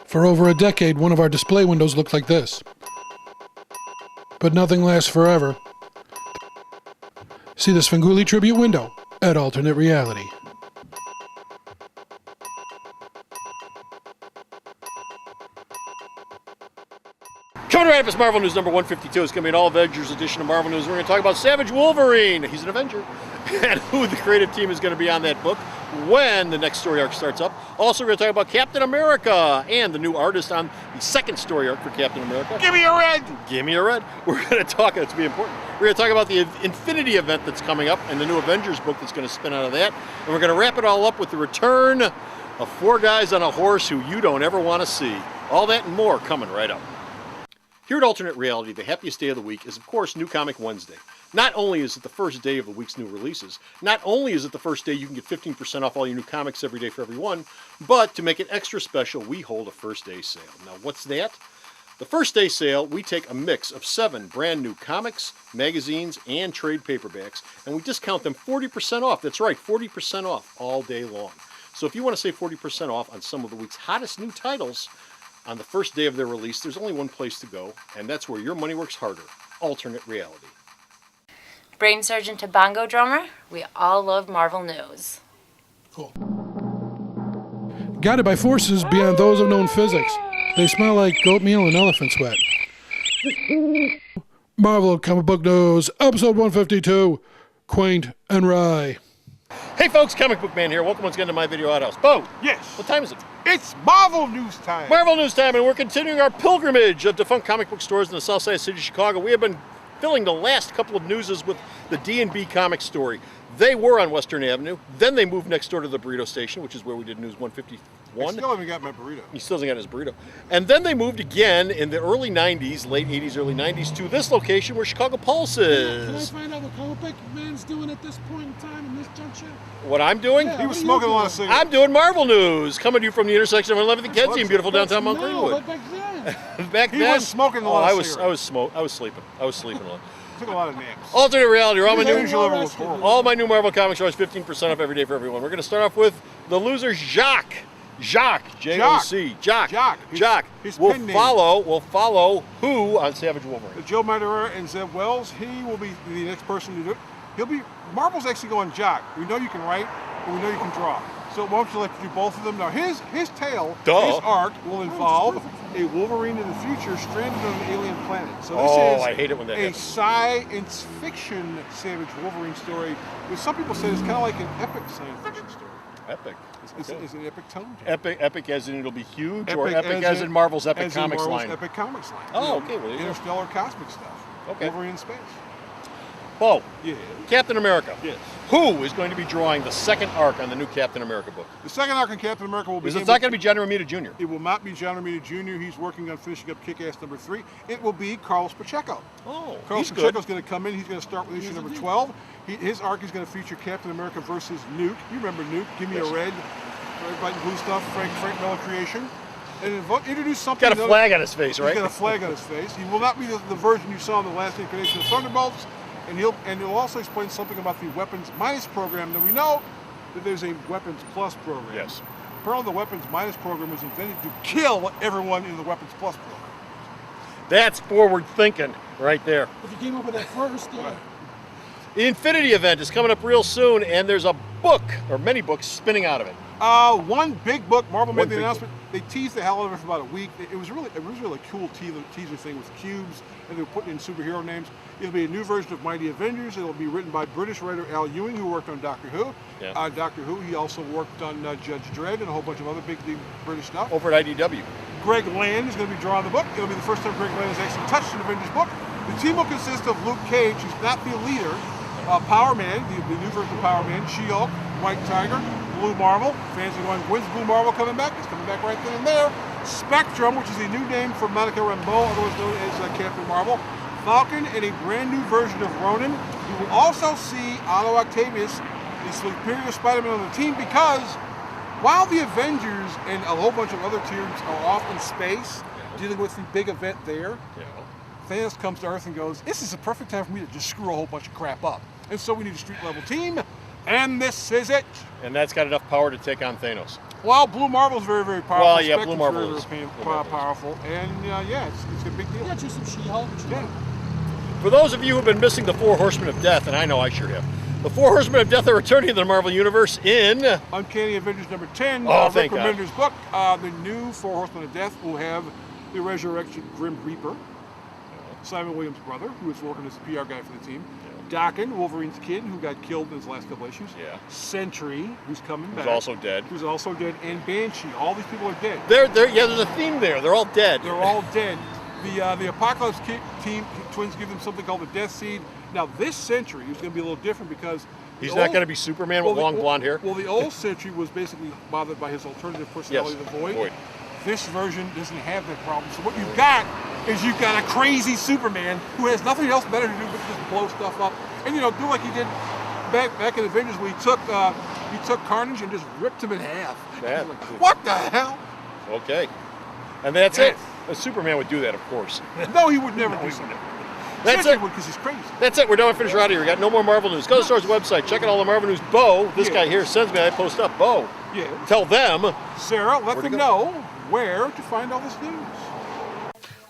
For over a decade, one of our display windows looked like this. But nothing lasts forever. See the Svengoolie tribute window at Alternate Reality. Coming right up is Marvel News number 152. It's going to be an all-Avengers edition of Marvel News. We're going to talk about Savage Wolverine. He's an Avenger. And who the creative team is going to be on that book when the next story arc starts up. Also, we're going to talk about Captain America and the new artist on the second story arc for Captain America. Give me a red! Give me a red. We're going to talk, that's going to be important. We're going to talk about the Infinity event that's coming up and the new Avengers book that's going to spin out of that. And we're going to wrap it all up with the return of 4 guys on a horse who you don't ever want to see. All that and more coming right up. Here at Alternate Reality, the happiest day of the week is, of course, New Comic Wednesday. Not only is it the first day of the week's new releases, not only is it the first day you can get 15% off all your new comics every day for everyone, but to make it extra special, we hold a first day sale. Now, what's that? The first day sale, we take a mix of 7 brand new comics, magazines, and trade paperbacks, and we discount them 40% off. That's right, 40% off all day long. So if you want to save 40% off on some of the week's hottest new titles, on the first day of their release, there's only one place to go, and that's where your money works harder, Alternate Reality. Brain surgeon to bongo drummer, we all love Marvel News. Cool. Guided by forces beyond those of known physics, they smell like goat meal and elephant sweat. Marvel Comic Book News, episode 152, Quaint and Wry. Hey folks, Comic Book Man here. Welcome once again to my video outhouse. Bo, Yes. what time is it? It's Marvel News time. Marvel News time, and we're continuing our pilgrimage of defunct comic book stores in the south side city of Chicago. We have been filling the last couple of newses with the D&B comic story. They were on Western Avenue. Then they moved next door to the burrito station, which is where we did News 151. I still haven't got my burrito. He still hasn't got his burrito. And then they moved again in the early 90s, late 80s, early 90s, to this location where Chicago Pulse Can I is. find out what Comic Book Man's doing at this point in time, in this juncture? What I'm doing? Yeah. He was What are you smoking a lot of doing? cigarettes. I'm doing Marvel News, coming to you from the intersection of 11th and Kedzie in beautiful downtown Mount No, Greenwood. but back then. Back He then, was smoking a lot of cigarettes. I was sleeping. I was sleeping a lot. Took a lot of naps. Alternate Reality, all my His new energy level was horrible. all my new Marvel comic shows 15% off every day for everyone. We're going to start off with the loser Jacques. Jacques, J-O-C. Jacques. Jacques. His We'll pen name. follow who on Savage Wolverine? Joe Madureira and Zeb Wells, he will be the next person to do it. He'll be, Marvel's actually going Jock. We know you can write, and we know you can draw. So why don't you let you do both of them? Now his tale, his arc will involve a Wolverine in the future stranded on an alien planet. So this is I hate it when that a happens. science fiction Savage Wolverine story, which some people say is kind of like an epic science fiction story. Epic. It's an epic tone. Epic as in it'll be huge, or epic as in Marvel's Epic as in Comics Marvel's line? Epic Comics line. Oh, You know, okay, well, there you go. interstellar cosmic stuff. Okay. Wolverine in space. Bo, Yeah. Captain America. Yes. Who is going to be drawing the second arc on the new Captain America book? The second arc in Captain America will be. Because it's not going to be John Romita Jr. It will not be John Romita Jr. He's working on finishing up Kick-Ass number 3. It will be Carlos Pacheco. Oh, Carlos he's good. Pacheco's going to come in. He's going to start with issue number 12. His arc is going to feature Captain America versus Nuke. You remember Nuke? Give me a red, white and blue stuff. Frank Miller creation. And introduce something. Got a flag on his face, right? He's got a flag on his face. He will not be the version you saw in the last incarnation of Thunderbolts. And he'll also explain something about the Weapons Minus program. Now we know that there's a Weapons Plus program. Yes. Apparently the Weapons Minus program was invented to kill everyone in the Weapons Plus program. That's forward thinking right there. If you came up with that first, yeah. The Infinity event is coming up real soon, and there's a book, or many books, spinning out of it. One big book. Marvel made One the big announcement. They teased the hell out of it for about a week. It was really a cool teaser thing with cubes, and they were putting in superhero names. It'll be a new version of Mighty Avengers. It'll be written by British writer Al Ewing, who worked on Doctor Who. Yeah. Doctor Who. He also worked on Judge Dredd and a whole bunch of other big British stuff. Over at IDW. Greg Land is going to be drawing the book. It'll be the first time Greg Land has actually touched an Avengers book. The team will consist of Luke Cage, who's not the leader, Power Man, the new version of Power Man, She-Hulk, White Tiger, Blue Marvel. Fans are going, when's Blue Marvel coming back? It's coming back right then and there. Spectrum, which is a new name for Monica Rambeau, otherwise known as Captain Marvel. Falcon and a brand new version of Ronin. You will also see Otto Octavius, the Superior Spider-Man on the team, because while the Avengers and a whole bunch of other teams are off in space, dealing with the big event there, Thanos comes to Earth and goes, this is a perfect time for me to just screw a whole bunch of crap up. And so we need a street level team. And this is it. And that's got enough power to take on Thanos. Well, Blue Marvel's very, very powerful. Well, yeah, Spectre's Blue Marvel very, is. very Blue Marvel is. powerful. And yeah, it's a big deal. Yeah, just some She-Hulk. Yeah. For those of you who've been missing the 4 Horsemen of Death, and I know I sure have, the 4 Horsemen of Death are returning to the Marvel Universe in... Uncanny Avengers number 10. Oh, Rick thank God. Remender's book. The new 4 Horsemen of Death will have the Resurrection Grim Reaper, Simon Williams' brother, who is working as the PR guy for the team. Daken, Wolverine's kid, who got killed in his last couple issues. Yeah. Sentry, who's coming back. Who's also dead. Who's also dead. And Banshee. All these people are dead. Yeah, there's a theme there. They're all dead. They're all dead. The Apocalypse team twins give them something called the Death Seed. Now this Sentry is going to be a little different because He's not going to be Superman with long blonde hair. Well, the old Sentry was basically bothered by his alternative personality, Yes, the Void. Void. This version doesn't have that problem. So what you've got is you've got a crazy Superman who has nothing else better to do but just blow stuff up, and do like he did back in Avengers, where he took Carnage and just ripped him in half. Yeah. Like, what the hell? Okay. And that's it. A Superman would do that, of course. No, he would never do something. That's Sentry it. would, because he's crazy. That's it. We're done with Finisher out of here. We got no more Marvel news. Go to the store's website. Check out all the Marvel news. Bo, this guy here, sends me. I post up. Bo, Yeah. tell them. Sarah, let Where'd them it know where to find all this news.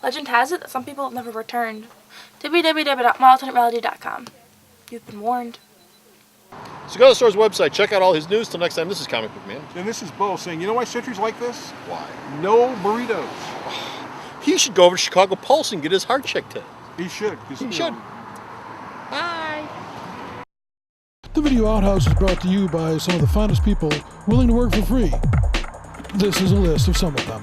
Legend has it that some people have never returned. www.myalternatereality.com. You've been warned. So go to the store's website. Check out all his news. Till next time, this is Comic Book Man. And this is Bo saying, you know why Sentry's like this? Why? No burritos. He should go over to Chicago Pulse and get his heart checked in. He should. He should. Bye. The Video Outhouse is brought to you by some of the finest people willing to work for free. This is a list of some of them.